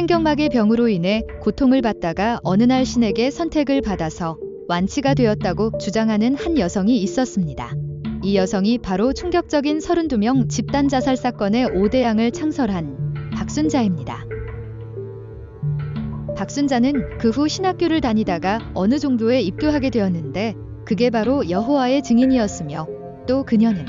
신경막의 병으로 인해 고통을 받다가 어느 날 신에게 선택을 받아서 완치가 되었다고 주장하는 한 여성이 있었습니다. 이 여성이 바로 충격적인 32명 집단 자살 사건의 5대양을 창설한 박순자입니다. 박순자는 그 후 신학교를 다니다가 어느 정도에 입교하게 되었는데 그게 바로 여호와의 증인이었으며 또 그녀는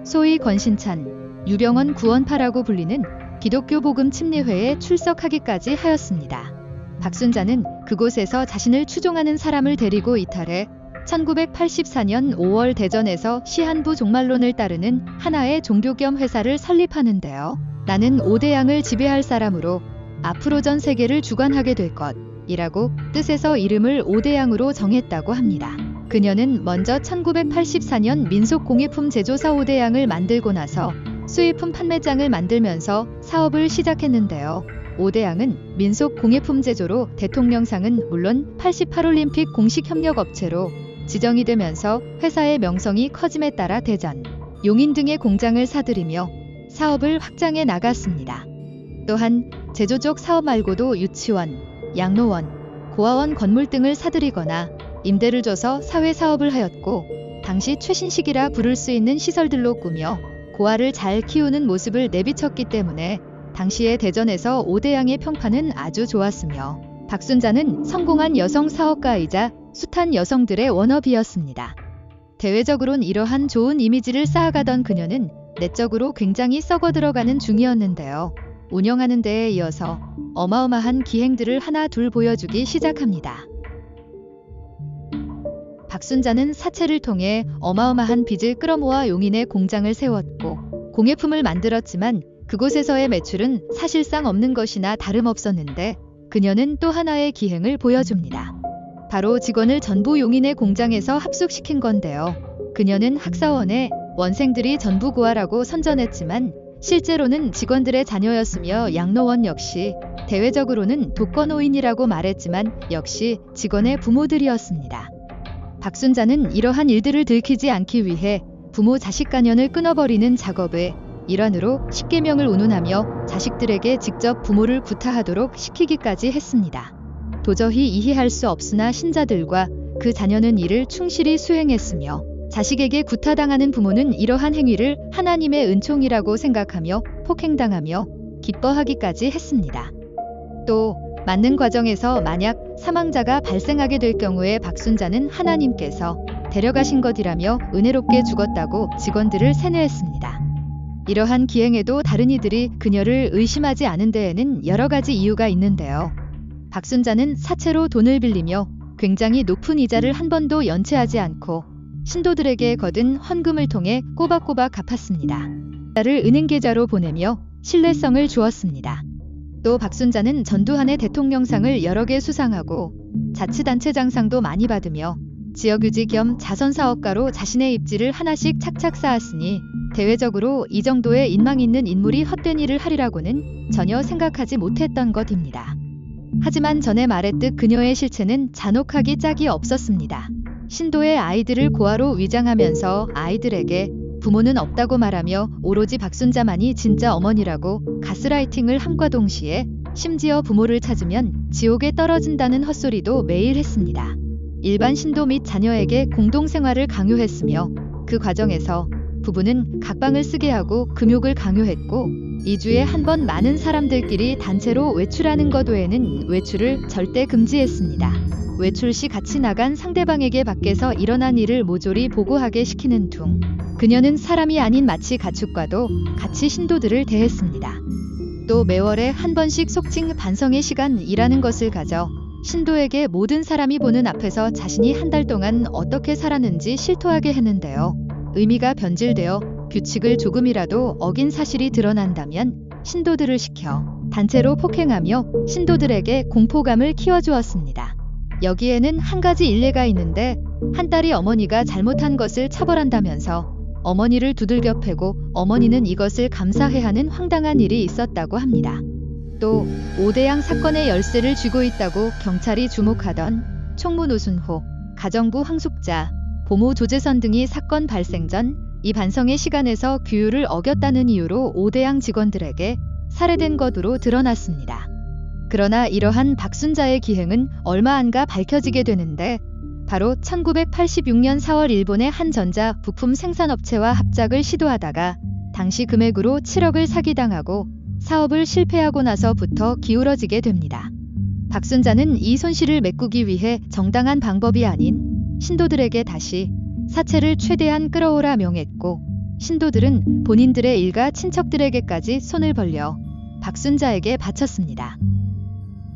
소위 권신찬, 유병원 구원파라고 불리는 기독교 복음 침례회에 출석하기까지 하였습니다. 박순자는 그곳에서 자신을 추종하는 사람을 데리고 이탈해 1984년 5월 대전에서 시한부 종말론을 따르는 하나의 종교 겸 회사를 설립하는데요. 나는 5대양을 지배할 사람으로 앞으로 전 세계를 주관하게 될 것이라고 뜻에서 이름을 5대양으로 정했다고 합니다. 그녀는 먼저 1984년 민속공예품 제조사 5대양을 만들고 나서 수입품 판매장을 만들면서 사업을 시작했는데요. 5대양은 민속공예품 제조로 대통령상은 물론 88올림픽 공식 협력업체로 지정이 되면서 회사의 명성이 커짐에 따라 대전, 용인 등의 공장을 사들이며 사업을 확장해 나갔습니다. 또한 제조적 사업 말고도 유치원, 양로원, 고아원 건물 등을 사들이거나 임대를 줘서 사회사업을 하였고 당시 최신식이라 부를 수 있는 시설들로 꾸며 고아를 잘 키우는 모습을 내비쳤기 때문에 당시의 대전에서 5대양의 평판은 아주 좋았으며 박순자는 성공한 여성 사업가이자 숱한 여성들의 워너비였습니다. 대외적으론 이러한 좋은 이미지를 쌓아가던 그녀는 내적으로 굉장히 썩어 들어가는 중이었는데요. 운영하는 데에 이어서 어마어마한 기행들을 하나 둘 보여주기 시작합니다. 박순자는 사채를 통해 어마어마한 빚을 끌어모아 용인에 공장을 세웠고 공예품을 만들었지만 그곳에서의 매출은 사실상 없는 것이나 다름없었는데 그녀는 또 하나의 기행을 보여줍니다. 바로 직원을 전부 용인의 공장에서 합숙시킨 건데요. 그녀는 학사원에 원생들이 전부 고아라고 선전했지만 실제로는 직원들의 자녀였으며 양로원 역시 대외적으로는 독거노인이라고 말했지만 역시 직원의 부모들이었습니다. 박순자는 이러한 일들을 들키지 않기 위해 부모 자식 간연을 끊어버리는 작업의 일환으로 10계명을 운운하며 자식들에게 직접 부모를 구타하도록 시키기까지 했습니다. 도저히 이해할 수 없으나 신자들과 그 자녀는 이를 충실히 수행했으며 자식에게 구타당하는 부모는 이러한 행위를 하나님의 은총이라고 생각하며 폭행당하며 기뻐하기까지 했습니다. 또 맞는 과정에서 만약 사망자가 발생하게 될 경우에 박순자는 하나님께서 데려가신 것이라며 은혜롭게 죽었다고 직원들을 세뇌했습니다. 이러한 기행에도 다른 이들이 그녀를 의심하지 않은 데에는 여러 가지 이유가 있는데요. 박순자는 사채로 돈을 빌리며 굉장히 높은 이자를 한 번도 연체하지 않고 신도들에게 거둔 헌금을 통해 꼬박꼬박 갚았습니다. 이자를 은행계좌로 보내며 신뢰성을 주었습니다. 또 박순자는 전두환의 대통령상을 여러 개 수상하고 자치단체장상도 많이 받으며 지역유지 겸 자선사업가로 자신의 입지를 하나씩 착착 쌓았으니 대외적으로 이 정도의 인망 있는 인물이 헛된 일을 하리라고는 전혀 생각하지 못했던 것입니다. 하지만 전에 말했듯 그녀의 실체는 잔혹하기 짝이 없었습니다. 신도의 아이들을 고아로 위장하면서 아이들에게 부모는 없다고 말하며 오로지 박순자만이 진짜 어머니라고 가스라이팅을 함과 동시에 심지어 부모를 찾으면 지옥에 떨어진다는 헛소리도 매일 했습니다. 일반 신도 및 자녀에게 공동생활을 강요했으며 그 과정에서 부부는 각방을 쓰게 하고 금욕을 강요했고 2주에 한 번 많은 사람들끼리 단체로 외출하는 것 외에는 외출을 절대 금지했습니다. 외출 시 같이 나간 상대방에게 밖에서 일어난 일을 모조리 보고하게 시키는 둥. 그녀는 사람이 아닌 마치 가축과도 같이 신도들을 대했습니다. 또 매월에 한 번씩 속칭 반성의 시간이라는 것을 가져 신도에게 모든 사람이 보는 앞에서 자신이 한 달 동안 어떻게 살았는지 실토하게 했는데요. 의미가 변질되어 규칙을 조금이라도 어긴 사실이 드러난다면 신도들을 시켜 단체로 폭행하며 신도들에게 공포감을 키워주었습니다. 여기에는 한 가지 일례가 있는데 한 딸이 어머니가 잘못한 것을 처벌한다면서 어머니를 두들겨 패고 어머니는 이것을 감사해야 하는 황당한 일이 있었다고 합니다. 또 5대양 사건의 열쇠를 쥐고 있다고 경찰이 주목하던 총무 노순호, 가정부 황숙자, 보모 조재선 등이 사건 발생 전 이 반성의 시간에서 규율을 어겼다는 이유로 5대양 직원들에게 살해된 것으로 드러났습니다. 그러나 이러한 박순자의 기행은 얼마 안가 밝혀지게 되는데 바로 1986년 4월 일본의 한 전자 부품 생산업체와 합작을 시도하다가 당시 금액으로 7억을 사기당하고 사업을 실패하고 나서부터 기울어지게 됩니다. 박순자는 이 손실을 메꾸기 위해 정당한 방법이 아닌 신도들에게 다시 사채를 최대한 끌어오라 명했고 신도들은 본인들의 일가 친척들에게까지 손을 벌려 박순자에게 바쳤습니다.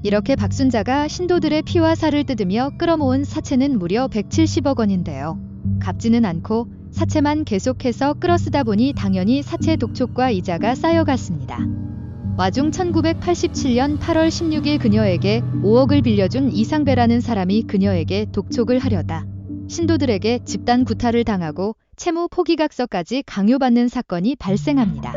이렇게 박순자가 신도들의 피와 살을 뜯으며 끌어모은 사채는 무려 170억 원인데요. 갚지는 않고 사채만 계속해서 끌어쓰다 보니 당연히 사채 독촉과 이자가 쌓여갔습니다. 와중 1987년 8월 16일 그녀에게 5억을 빌려준 이상배라는 사람이 그녀에게 독촉을 하려다 신도들에게 집단 구타를 당하고 채무 포기각서까지 강요받는 사건이 발생합니다.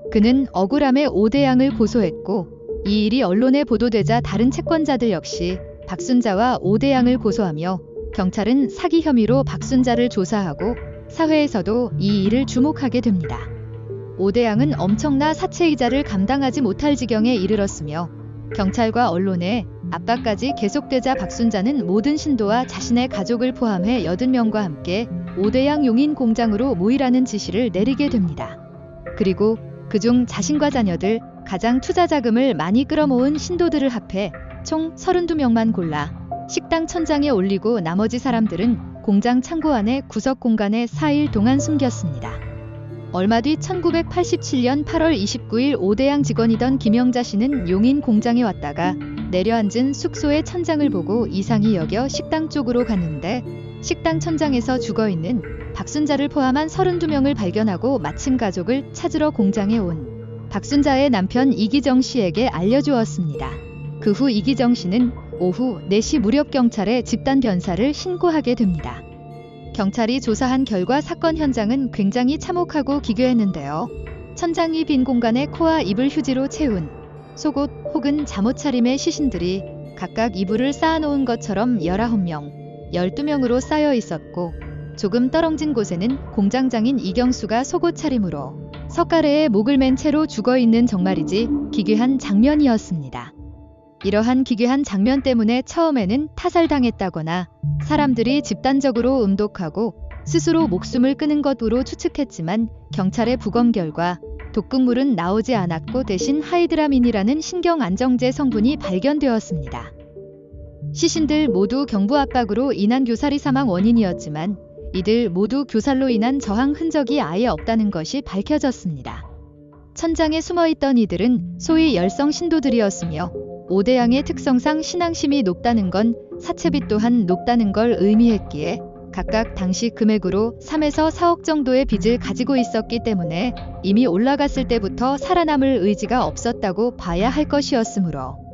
그는 억울함에 오대양을 고소했고 이 일이 언론에 보도되자 다른 채권자들 역시 박순자와 오대양을 고소하며 경찰은 사기 혐의로 박순자를 조사하고 사회에서도 이 일을 주목하게 됩니다. 오대양은 엄청나 사채이자를 감당하지 못할 지경에 이르렀으며 경찰과 언론의 압박까지 계속되자 박순자는 모든 신도와 자신의 가족을 포함해 80명과 함께 오대양 용인 공장으로 모이라는 지시를 내리게 됩니다. 그리고 그중 자신과 자녀들, 가장 투자 자금을 많이 끌어모은 신도들을 합해 총 32명만 골라 식당 천장에 올리고 나머지 사람들은 공장 창고 안에 구석 공간에 4일 동안 숨겼습니다. 얼마 뒤 1987년 8월 29일 오대양 직원이던 김영자 씨는 용인 공장에 왔다가 내려앉은 숙소의 천장을 보고 이상히 여겨 식당 쪽으로 갔는데 식당 천장에서 죽어있는 박순자를 포함한 32명을 발견하고 마침 가족을 찾으러 공장에 온 박순자의 남편 이기정 씨에게 알려주었습니다. 그 후 이기정 씨는 오후 4시 무렵 경찰에 집단 변사를 신고하게 됩니다. 경찰이 조사한 결과 사건 현장은 굉장히 참혹하고 기괴했는데요. 천장이 빈 공간에 코와 입을 휴지로 채운 속옷 혹은 잠옷 차림의 시신들이 각각 이불을 쌓아놓은 것처럼 19명, 12명으로 쌓여 있었고 조금 떨어진 곳에는 공장장인 이경수가 속옷 차림으로 석가래에 목을 맨 채로 죽어있는 정말이지 기괴한 장면이었습니다. 이러한 기괴한 장면 때문에 처음에는 타살당했다거나 사람들이 집단적으로 음독하고 스스로 목숨을 끊은 것으로 추측했지만 경찰의 부검 결과 독극물은 나오지 않았고 대신 하이드라민이라는 신경안정제 성분이 발견되었습니다. 시신들 모두 경부 압박으로 인한 교살이 사망 원인이었지만 이들 모두 교살로 인한 저항 흔적이 아예 없다는 것이 밝혀졌습니다. 천장에 숨어있던 이들은 소위 열성 신도들이었으며 오대양의 특성상 신앙심이 높다는 건 사채비 또한 높다는 걸 의미했기에 각각 당시 금액으로 3에서 4억 정도의 빚을 가지고 있었기 때문에 이미 올라갔을 때부터 살아남을 의지가 없었다고 봐야 할 것이었으므로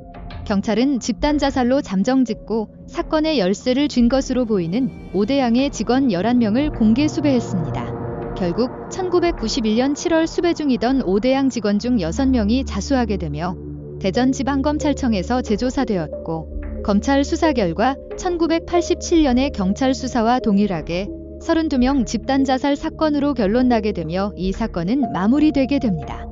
경찰은 집단 자살로 잠정짓고 사건의 열쇠를 쥔 것으로 보이는 오대양의 직원 11명을 공개 수배했습니다. 결국 1991년 7월 수배 중이던 오대양 직원 중 6명이 자수하게 되며 대전지방검찰청에서 재조사되었고 검찰 수사 결과 1987년의 경찰 수사와 동일하게 32명 집단 자살 사건으로 결론 나게 되며 이 사건은 마무리되게 됩니다.